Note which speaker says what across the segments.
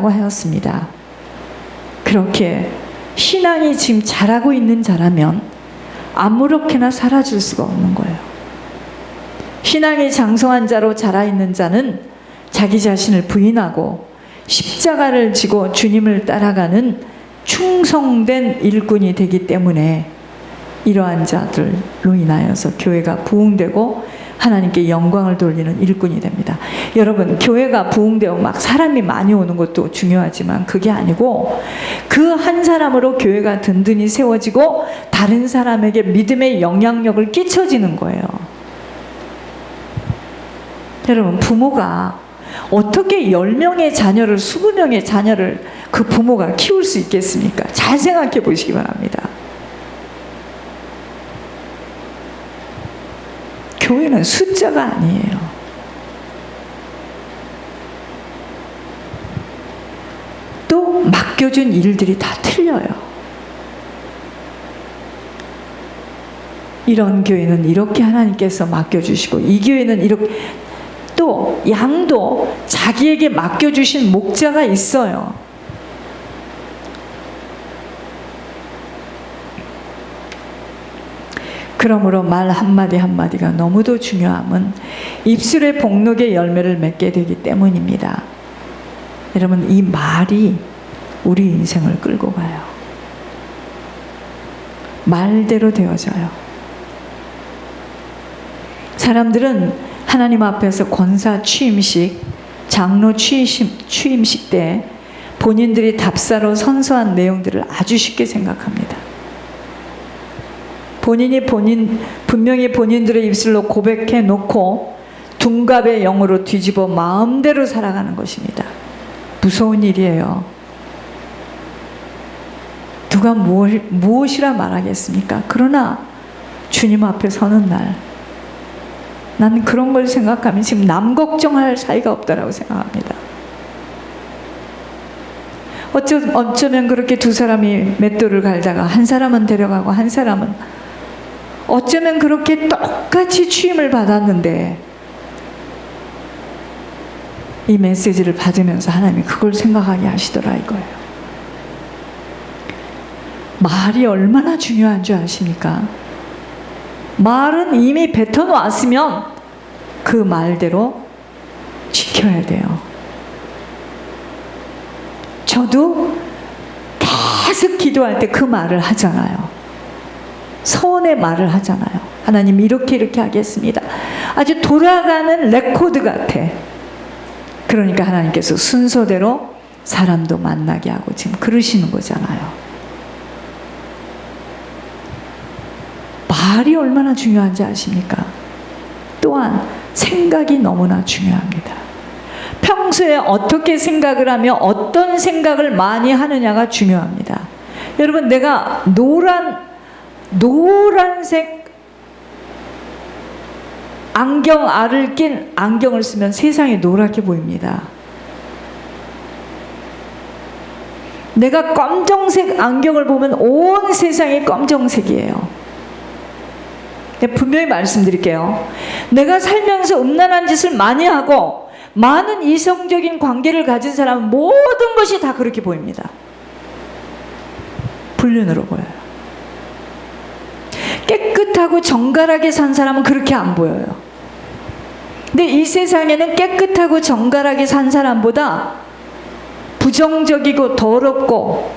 Speaker 1: 하였습니다. 그렇게 신앙이 지금 자라고 있는 자라면 아무렇게나 살아줄 수가 없는 거예요. 신앙이 장성한 자로 자라 있는 자는 자기 자신을 부인하고 십자가를 지고 주님을 따라가는 충성된 일꾼이 되기 때문에 이러한 자들로 인하여서 교회가 부흥되고 하나님께 영광을 돌리는 일꾼이 됩니다. 여러분, 교회가 부흥되고 막 사람이 많이 오는 것도 중요하지만 그게 아니고 그 한 사람으로 교회가 든든히 세워지고 다른 사람에게 믿음의 영향력을 끼쳐지는 거예요. 여러분, 부모가 어떻게 10명의 자녀를 20명의 자녀를 그 부모가 키울 수 있겠습니까? 잘 생각해 보시기 바랍니다. 교회는 숫자가 아니에요. 또 맡겨준 일들이 다 틀려요. 이런 교회는 이렇게 하나님께서 맡겨주시고 이 교회는 이렇게, 또 양도 자기에게 맡겨주신 목자가 있어요. 그러므로 말 한마디 한마디가 너무도 중요함은 입술의 복록의 열매를 맺게 되기 때문입니다. 여러분, 이 말이 우리 인생을 끌고 가요. 말대로 되어져요. 사람들은 하나님 앞에서 권사 취임식, 장로 취임식 때 본인들이 답사로 선서한 내용들을 아주 쉽게 생각합니다. 분명히 본인들의 입술로 고백해 놓고 둔갑의 영으로 뒤집어 마음대로 살아가는 것입니다. 무서운 일이에요. 누가 무엇이라 말하겠습니까? 그러나 주님 앞에 서는 날, 난 그런 걸 생각하면 지금 남 걱정할 사이가 없다라고 생각합니다. 어쩌면 그렇게 두 사람이 맷돌을 갈다가 한 사람은 데려가고 한 사람은 어쩌면 그렇게 똑같이 취임을 받았는데 이 메시지를 받으면서 하나님이 그걸 생각하게 하시더라 이거예요. 말이 얼마나 중요한 줄 아십니까? 말은 이미 뱉어놓았으면 그 말대로 지켜야 돼요. 저도 계속 기도할 때 그 말을 하잖아요. 서원의 말을 하잖아요. 하나님 이렇게 하겠습니다. 아주 돌아가는 레코드 같아. 그러니까 하나님께서 순서대로 사람도 만나게 하고 지금 그러시는 거잖아요. 말이 얼마나 중요한지 아십니까? 또한 생각이 너무나 중요합니다. 평소에 어떻게 생각을 하며 어떤 생각을 많이 하느냐가 중요합니다. 여러분, 내가 노란색 안경알을 낀 안경을 쓰면 세상이 노랗게 보입니다. 내가 검정색 안경을 보면 온 세상이 검정색이에요. 분명히 말씀드릴게요. 내가 살면서 음란한 짓을 많이 하고 많은 이성적인 관계를 가진 사람은 모든 것이 다 그렇게 보입니다. 불륜으로 보여요. 깨끗하고 정갈하게 산 사람은 그렇게 안 보여요. 근데 이 세상에는 깨끗하고 정갈하게 산 사람보다 부정적이고 더럽고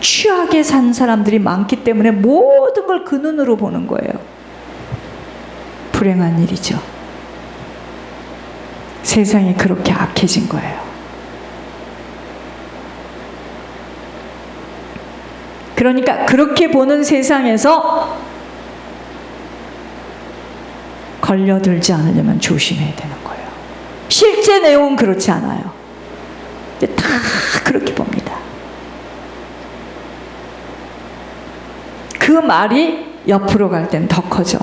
Speaker 1: 취하게 산 사람들이 많기 때문에 모든 걸 그 눈으로 보는 거예요. 불행한 일이죠. 세상이 그렇게 악해진 거예요. 그러니까 그렇게 보는 세상에서 걸려들지 않으려면 조심해야 되는 거예요. 실제 내용은 그렇지 않아요. 다 그렇게 봅니다. 그 말이 옆으로 갈 땐 더 커져.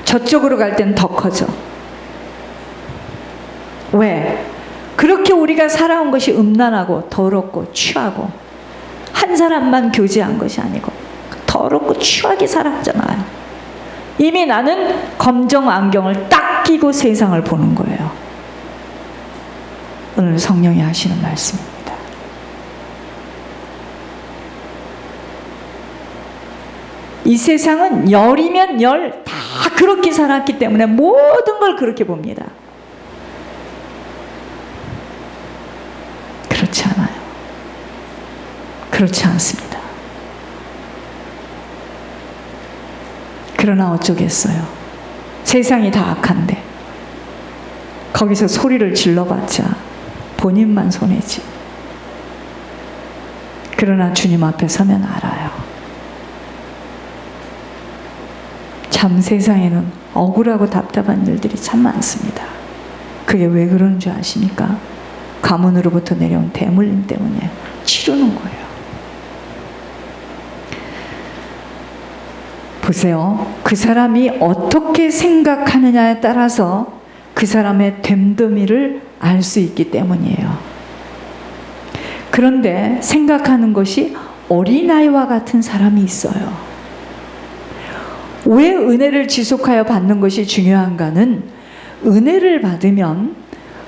Speaker 1: 저쪽으로 갈 땐 더 커져. 왜? 그렇게 우리가 살아온 것이 음란하고 더럽고 취하고 한 사람만 교제한 것이 아니고 더럽고 취하게 살았잖아요. 이미 나는 검정 안경을 딱 끼고 세상을 보는 거예요. 오늘 성령이 하시는 말씀입니다. 이 세상은 열이면 열 다 그렇게 살았기 때문에 모든 걸 그렇게 봅니다. 그렇지 않아요. 그렇지 않습니다. 그러나 어쩌겠어요. 세상이 다 악한데 거기서 소리를 질러봤자 본인만 손해지. 그러나 주님 앞에 서면 알아요. 참 세상에는 억울하고 답답한 일들이 참 많습니다. 그게 왜 그러는 줄 아십니까? 가문으로부터 내려온 대물림 때문에 치르는 거예요. 보세요. 그 사람이 어떻게 생각하느냐에 따라서 그 사람의 됨됨이를 알 수 있기 때문이에요. 그런데 생각하는 것이 어린아이와 같은 사람이 있어요. 왜 은혜를 지속하여 받는 것이 중요한가는 은혜를 받으면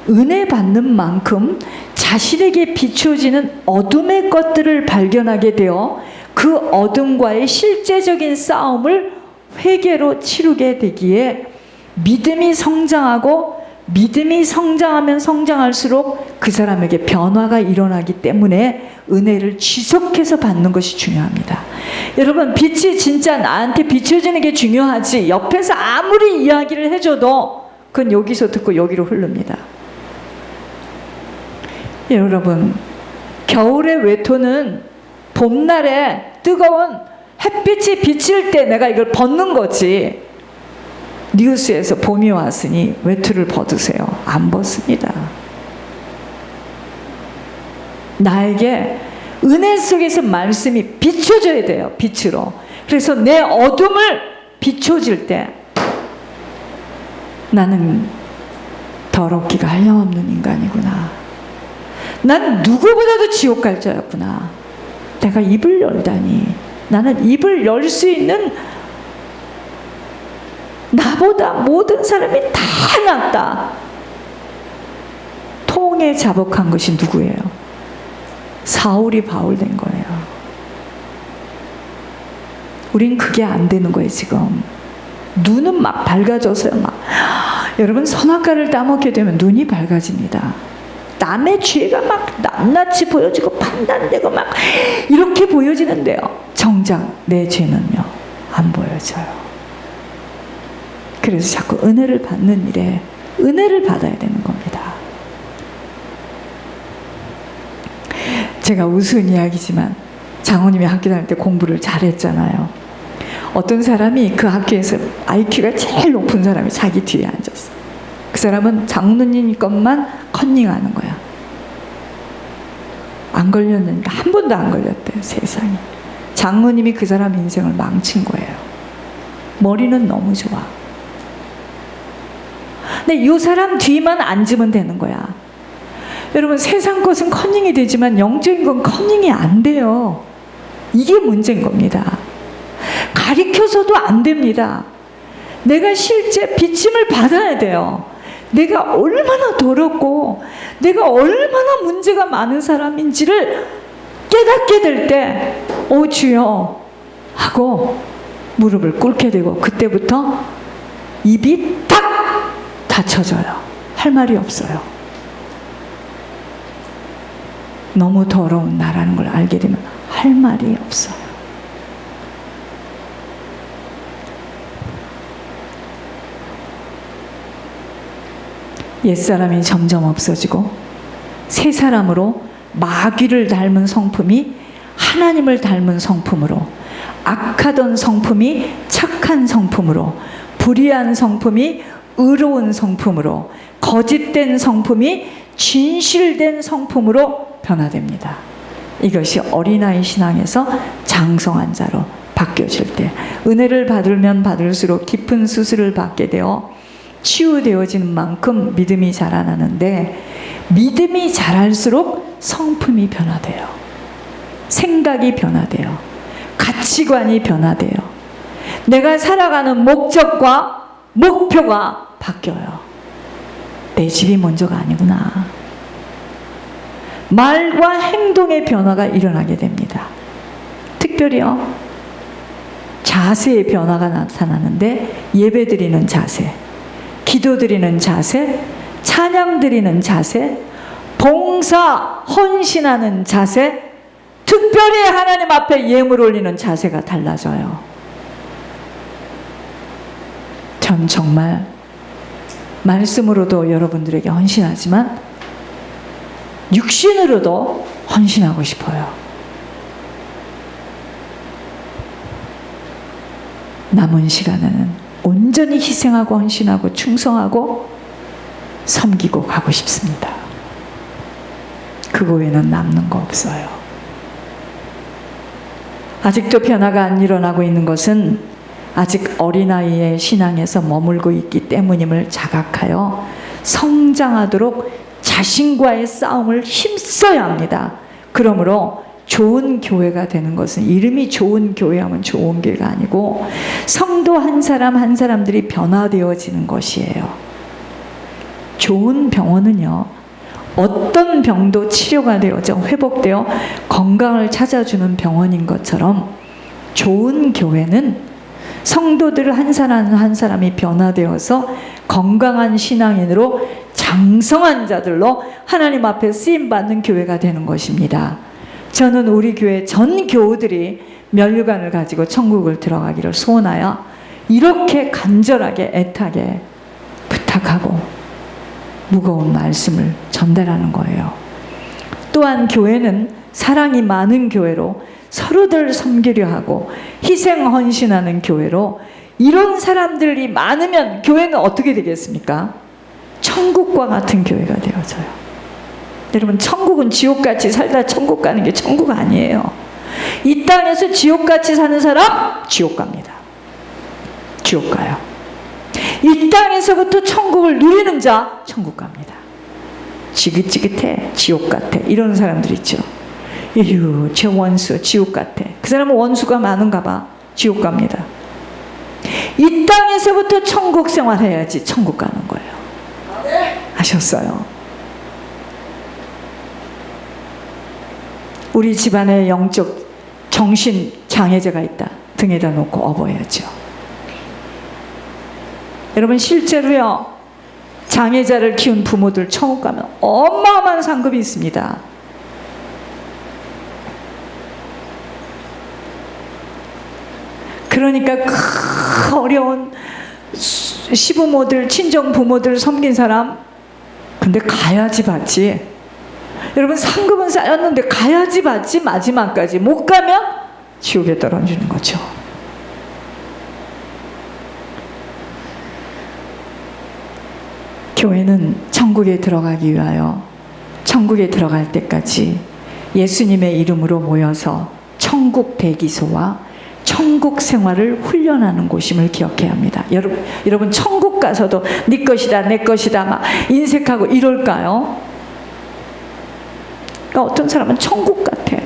Speaker 1: 은혜 받는 만큼 자신에게 비추어지는 어둠의 것들을 발견하게 되어 그 어둠과의 실제적인 싸움을 회개로 치르게 되기에 믿음이 성장하고 믿음이 성장하면 성장할수록 그 사람에게 변화가 일어나기 때문에 은혜를 지속해서 받는 것이 중요합니다. 여러분, 빛이 진짜 나한테 비춰지는 게 중요하지 옆에서 아무리 이야기를 해줘도 그건 여기서 듣고 여기로 흐릅니다. 여러분, 겨울의 외투는 봄날에 뜨거운 햇빛이 비칠 때 내가 이걸 벗는 거지. 뉴스에서 봄이 왔으니 외투를 벗으세요. 안 벗습니다. 나에게 은혜 속에서 말씀이 비춰져야 돼요. 빛으로. 그래서 내 어둠을 비춰질 때 나는 더럽기가 한량없는 인간이구나. 난 누구보다도 지옥 갈 자였구나. 내가 입을 열다니. 나는 입을 열 수 있는 나보다 모든 사람이 다 낫다. 통에 자복한 것이 누구예요? 사울이 바울 된 거예요. 우린 그게 안 되는 거예요. 지금 눈은 막 밝아져서요. 막 여러분, 선악과를 따먹게 되면 눈이 밝아집니다. 남의 죄가 막 낱낱이 보여지고 판단되고 막 이렇게 보여지는데요, 정작 내 죄는요 안 보여져요. 그래서 자꾸 은혜를 받는 일에 은혜를 받아야 되는 겁니다. 제가 우스운 이야기지만 장모님이 학교 다닐 때 공부를 잘했잖아요. 어떤 사람이 그 학교에서 IQ가 제일 높은 사람이 자기 뒤에 앉았어. 그 사람은 장모님 것만 컨닝하는 거야. 안 걸렸는데 한 번도 안 걸렸대요. 세상에. 장모님이 그 사람 인생을 망친 거예요. 머리는 너무 좋아. 근데 이 사람 뒤만 앉으면 되는 거야. 여러분, 세상 것은 커닝이 되지만 영적인 건 커닝이 안 돼요. 이게 문제인 겁니다. 가리켜서도 안 됩니다. 내가 실제 비침을 받아야 돼요. 내가 얼마나 더럽고 내가 얼마나 문제가 많은 사람인지를 깨닫게 될 때 주여 하고 무릎을 꿇게 되고 그때부터 입이 딱 닫혀져요. 할 말이 없어요. 너무 더러운 나라는 걸 알게 되면 할 말이 없어요. 옛사람이 점점 없어지고 새 사람으로 마귀를 닮은 성품이 하나님을 닮은 성품으로, 악하던 성품이 착한 성품으로, 불의한 성품이 의로운 성품으로, 거짓된 성품이 진실된 성품으로 변화됩니다. 이것이 어린아이 신앙에서 장성한 자로 바뀌어질 때 은혜를 받으면 받을수록 깊은 수술을 받게 되어 치유되어지는 만큼 믿음이 자라나는데, 믿음이 자랄수록 성품이 변화돼요. 생각이 변화돼요. 가치관이 변화돼요. 내가 살아가는 목적과 목표가 바뀌어요. 내 집이 먼저가 아니구나. 말과 행동의 변화가 일어나게 됩니다. 특별히요, 자세의 변화가 나타나는데 예배 드리는 자세, 기도 드리는 자세, 찬양 드리는 자세, 봉사, 헌신하는 자세, 특별히 하나님 앞에 예물 올리는 자세가 달라져요. 전 정말 말씀으로도 여러분들에게 헌신하지만 육신으로도 헌신하고 싶어요. 남은 시간에는 온전히 희생하고 헌신하고 충성하고 섬기고 가고 싶습니다. 그거 외에는 남는 거 없어요. 아직도 변화가 안 일어나고 있는 것은 아직 어린아이의 신앙에서 머물고 있기 때문임을 자각하여 성장하도록 자신과의 싸움을 힘써야 합니다. 그러므로 좋은 교회가 되는 것은 이름이 좋은 교회하면 좋은 교회가 아니고 성도 한 사람 한 사람들이 변화되어지는 것이에요. 좋은 병원은요, 어떤 병도 치료가 되어져 회복되어 건강을 찾아주는 병원인 것처럼 좋은 교회는 성도들 한 사람 한 사람이 변화되어서 건강한 신앙인으로 장성한 자들로 하나님 앞에 쓰임받는 교회가 되는 것입니다. 저는 우리 교회 전 교우들이 면류관을 가지고 천국을 들어가기를 소원하여 이렇게 간절하게 애타게 부탁하고 무거운 말씀을 전달하는 거예요. 또한 교회는 사랑이 많은 교회로 서로들 섬기려 하고 희생 헌신하는 교회로 이런 사람들이 많으면 교회는 어떻게 되겠습니까? 천국과 같은 교회가 되어져요. 여러분, 천국은 지옥같이 살다 천국 가는 게 천국 아니에요. 이 땅에서 지옥같이 사는 사람 지옥 갑니다. 지옥 가요. 이 땅에서부터 천국을 누리는 자 천국 갑니다. 지긋지긋해, 지옥 같아, 이런 사람들 있죠. 에휴, 제 원수 지옥 같아. 그 사람은 원수가 많은가 봐. 지옥 갑니다. 이 땅에서부터 천국 생활해야지 천국 가는 거예요. 아셨어요? 우리 집안에 영적 정신 장애자가 있다. 등에다 놓고 업어야죠. 여러분, 실제로요, 장애자를 키운 부모들 천국 가면 어마어마한 상급이 있습니다. 그러니까 그 어려운 시부모들, 친정부모들 섬긴 사람, 근데 가야지 받지. 여러분, 상급은 쌓였는데 가야지 받지. 마지막까지 못 가면 지옥에 떨어지는 거죠. 교회는 천국에 들어가기 위하여 천국에 들어갈 때까지 예수님의 이름으로 모여서 천국 대기소와 천국 생활을 훈련하는 곳임을 기억해야 합니다. 여러분 천국 가서도 네 것이다 내 것이다 막 인색하고 이럴까요? 그러니까 어떤 사람은 천국 같아.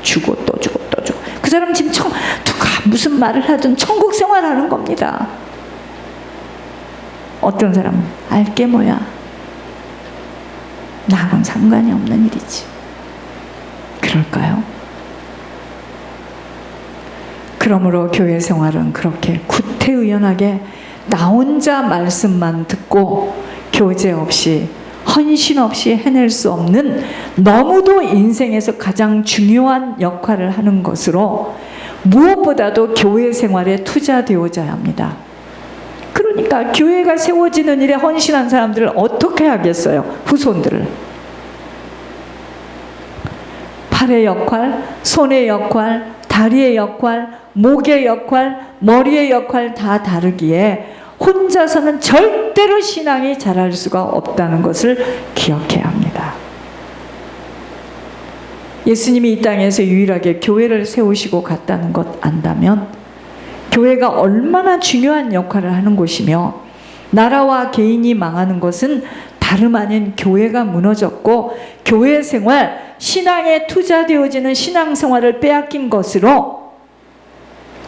Speaker 1: 주고 또 주고 또 주고. 그 사람 지금 누가 무슨 말을 하든 천국 생활하는 겁니다. 어떤 사람은 알게 뭐야, 나하고는 상관이 없는 일이지. 그럴까요? 그러므로 교회 생활은 그렇게 구태의연하게 나 혼자 말씀만 듣고 교제 없이 헌신 없이 해낼 수 없는 너무도 인생에서 가장 중요한 역할을 하는 것으로 무엇보다도 교회 생활에 투자되어져야 합니다. 그러니까 교회가 세워지는 일에 헌신한 사람들을 어떻게 하겠어요? 후손들을. 팔의 역할, 손의 역할, 다리의 역할, 목의 역할, 머리의 역할 다 다르기에 혼자서는 절대로 신앙이 자랄 수가 없다는 것을 기억해야 합니다. 예수님이 이 땅에서 유일하게 교회를 세우시고 갔다는 것 안다면 교회가 얼마나 중요한 역할을 하는 곳이며 나라와 개인이 망하는 것은 다름 아닌 교회가 무너졌고 교회 생활, 신앙에 투자되어지는 신앙생활을 빼앗긴 것으로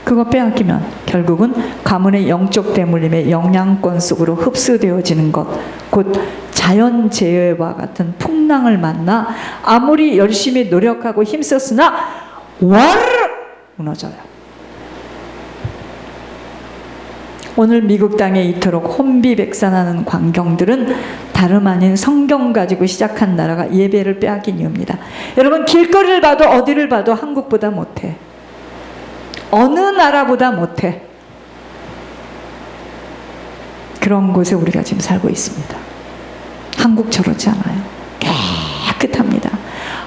Speaker 1: 그거 빼앗기면 결국은 가문의 영적 대물림의 영향권 속으로 흡수되어지는 것, 곧 자연재해와 같은 풍랑을 만나 아무리 열심히 노력하고 힘썼으나 와르르 무너져요. 오늘 미국 땅에 이토록 혼비백산하는 광경들은 다름 아닌 성경 가지고 시작한 나라가 예배를 빼앗긴 이유입니다. 여러분, 길거리를 봐도 어디를 봐도 한국보다 못해. 어느 나라보다 못해. 그런 곳에 우리가 지금 살고 있습니다. 한국 저렇지 않아요. 깨끗합니다.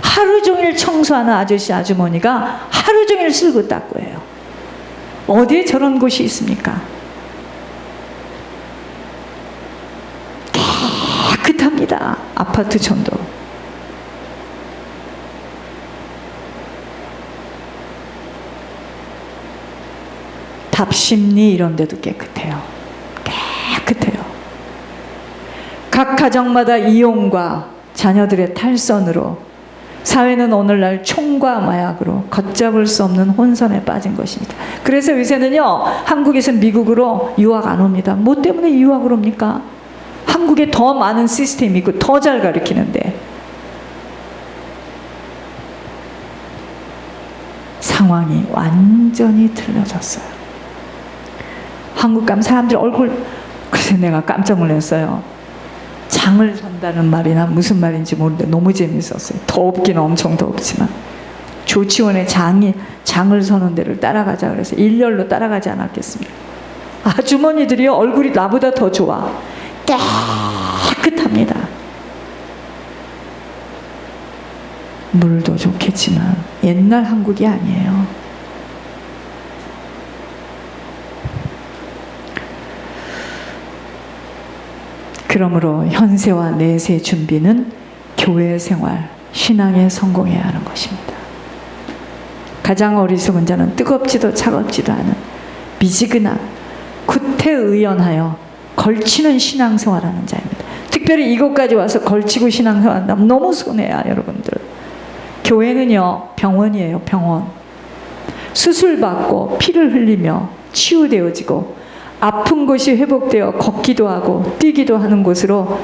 Speaker 1: 하루 종일 청소하는 아저씨 아주머니가 하루 종일 쓸고 닦고 해요. 어디에 저런 곳이 있습니까? 깨끗합니다. 아파트 전도. 답심리 이런 데도 깨끗해요. 깨끗해요. 각 가정마다 이용과 자녀들의 탈선으로 사회는 오늘날 총과 마약으로 걷잡을 수 없는 혼선에 빠진 것입니다. 그래서 요새는요, 한국에서 미국으로 유학 안 옵니다. 뭐 때문에 유학을 옵니까? 한국에 더 많은 시스템이 있고 더 잘 가르치는데. 상황이 완전히 틀려졌어요. 한국 가면 사람들 얼굴, 그래서 내가 깜짝 놀랐어요. 장을 선다는 말이나 무슨 말인지 모르는데 너무 재밌었어요. 덥기는 엄청 덥지만 조치원에 장을 서는 데를 따라가자 그래서 일렬로 따라가지 않았겠습니까? 아주머니들이요, 얼굴이 나보다 더 좋아. 깨끗합니다. 물도 좋겠지만 옛날 한국이 아니에요. 그러므로 현세와 내세 준비는 교회 생활, 신앙에 성공해야 하는 것입니다. 가장 어리석은 자는 뜨겁지도 차갑지도 않은 미지근한 구태의연하여 걸치는 신앙생활하는 자입니다. 특별히 이곳까지 와서 걸치고 신앙생활한다면 너무 손해야, 여러분들. 교회는요, 병원이에요. 병원. 수술받고 피를 흘리며 치유되어지고 아픈 곳이 회복되어 걷기도 하고 뛰기도 하는 곳으로,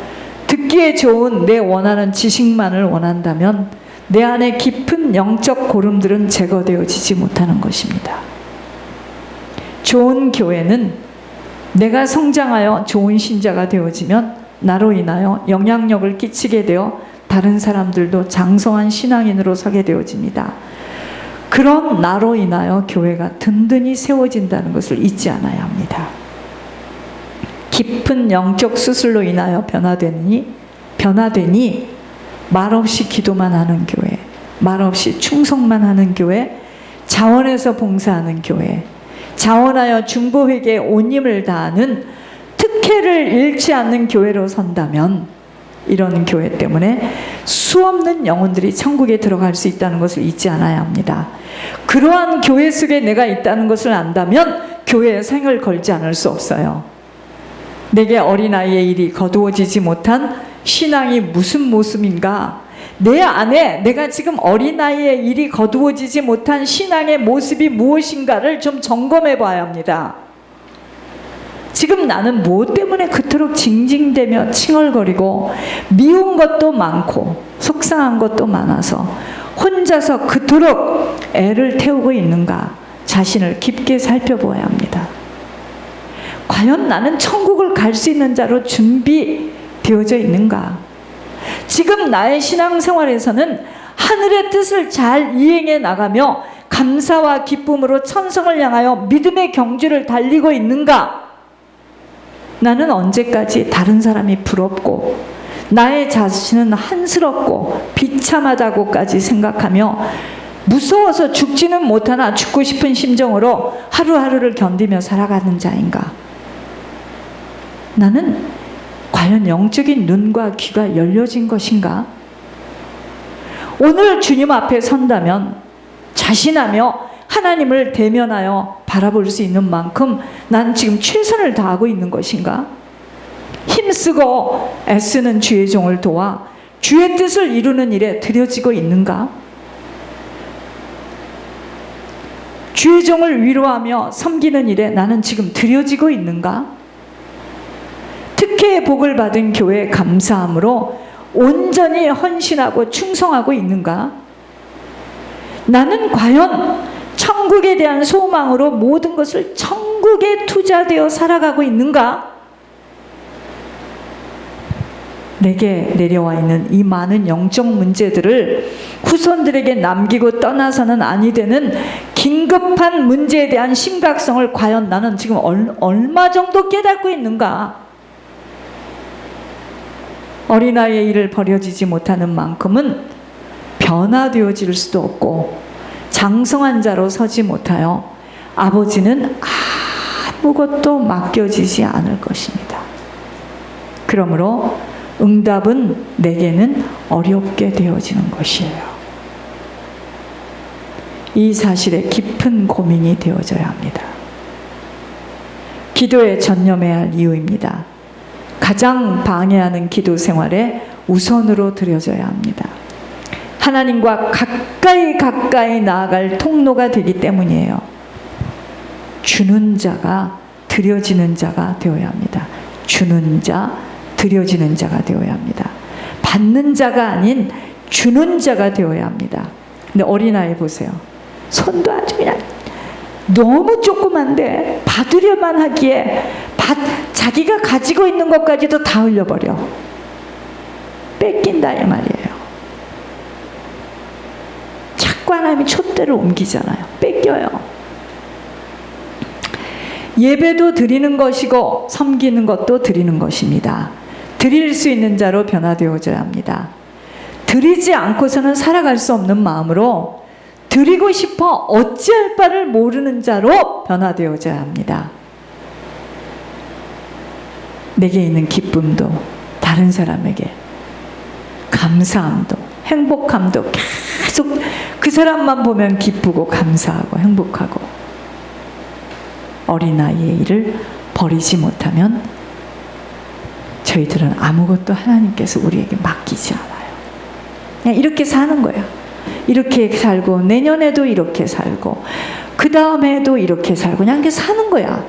Speaker 1: 듣기에 좋은 내 원하는 지식만을 원한다면 내 안에 깊은 영적 고름들은 제거되어지지 못하는 것입니다. 좋은 교회는 내가 성장하여 좋은 신자가 되어지면 나로 인하여 영향력을 끼치게 되어 다른 사람들도 장성한 신앙인으로 서게 되어집니다. 그런 나로 인하여 교회가 든든히 세워진다는 것을 잊지 않아야 합니다. 깊은 영적 수술로 인하여 변화되니 말없이 기도만 하는 교회, 말없이 충성만 하는 교회, 자원해서 봉사하는 교회, 자원하여 중보회개에 온 힘을 다하는 특혜를 잃지 않는 교회로 선다면, 이런 교회 때문에 수없는 영혼들이 천국에 들어갈 수 있다는 것을 잊지 않아야 합니다. 그러한 교회 속에 내가 있다는 것을 안다면 교회에 생을 걸지 않을 수 없어요. 내게 어린아이의 일이 거두어지지 못한 신앙이 무슨 모습인가? 내 안에 내가 지금 어린아이의 일이 거두어지지 못한 신앙의 모습이 무엇인가를 좀 점검해 봐야 합니다. 지금 나는 무엇 때문에 그토록 징징대며 칭얼거리고 미운 것도 많고 속상한 것도 많아서 혼자서 그토록 애를 태우고 있는가? 자신을 깊게 살펴보아야 합니다. 과연 나는 천국을 갈 수 있는 자로 준비되어져 있는가? 지금 나의 신앙생활에서는 하늘의 뜻을 잘 이행해 나가며 감사와 기쁨으로 천성을 향하여 믿음의 경주를 달리고 있는가? 나는 언제까지 다른 사람이 부럽고 나의 자신은 한스럽고 비참하다고까지 생각하며 무서워서 죽지는 못하나 죽고 싶은 심정으로 하루하루를 견디며 살아가는 자인가? 나는 과연 영적인 눈과 귀가 열려진 것인가? 오늘 주님 앞에 선다면 자신하며 하나님을 대면하여 바라볼 수 있는 만큼 난 지금 최선을 다하고 있는 것인가? 힘쓰고 애쓰는 주의 종을 도와 주의 뜻을 이루는 일에 들여지고 있는가? 주의 종을 위로하며 섬기는 일에 나는 지금 들여지고 있는가? 특혜의 복을 받은 교회에 감사함으로 온전히 헌신하고 충성하고 있는가? 나는 과연 천국에 대한 소망으로 모든 것을 정말 천국에 투자되어 살아가고 있는가? 내게 내려와 있는 이 많은 영적 문제들을 후손들에게 남기고 떠나서는 아니 되는 긴급한 문제에 대한 심각성을 과연 나는 지금 얼마 정도 깨닫고 있는가? 어린아이의 일을 버려지지 못하는 만큼은 변화되어질 수도 없고 장성한 자로 서지 못하여 아버지는 아무것도 맡겨지지 않을 것입니다. 그러므로 응답은 내게는 어렵게 되어지는 것이에요. 이 사실에 깊은 고민이 되어져야 합니다. 기도에 전념해야 할 이유입니다. 가장 방해하는 기도 생활에 우선으로 드려져야 합니다. 하나님과 가까이 나아갈 통로가 되기 때문이에요. 주는 자가 드려지는 자가 되어야 합니다. 주는 자, 드려지는 자가 되어야 합니다. 받는 자가 아닌 주는 자가 되어야 합니다. 근데 어린아이 보세요. 손도 아주 그냥 너무 조그만데 받으려만 하기에 자기가 가지고 있는 것까지도 다 흘려버려. 뺏긴다 이 말이에요. 자꾸 하나님이 촛대를 옮기잖아요. 뺏겨요. 예배도 드리는 것이고 섬기는 것도 드리는 것입니다. 드릴 수 있는 자로 변화되어져야 합니다. 드리지 않고서는 살아갈 수 없는 마음으로 드리고 싶어 어찌할 바를 모르는 자로 변화되어져야 합니다. 내게 있는 기쁨도 다른 사람에게 감사함도 행복함도 계속 그 사람만 보면 기쁘고 감사하고 행복하고 어린아이의 일을 버리지 못하면 저희들은 아무것도 하나님께서 우리에게 맡기지 않아요. 그냥 이렇게 사는 거야. 이렇게 살고 내년에도 이렇게 살고 그 다음에도 이렇게 살고 그냥 이렇게 사는 거야.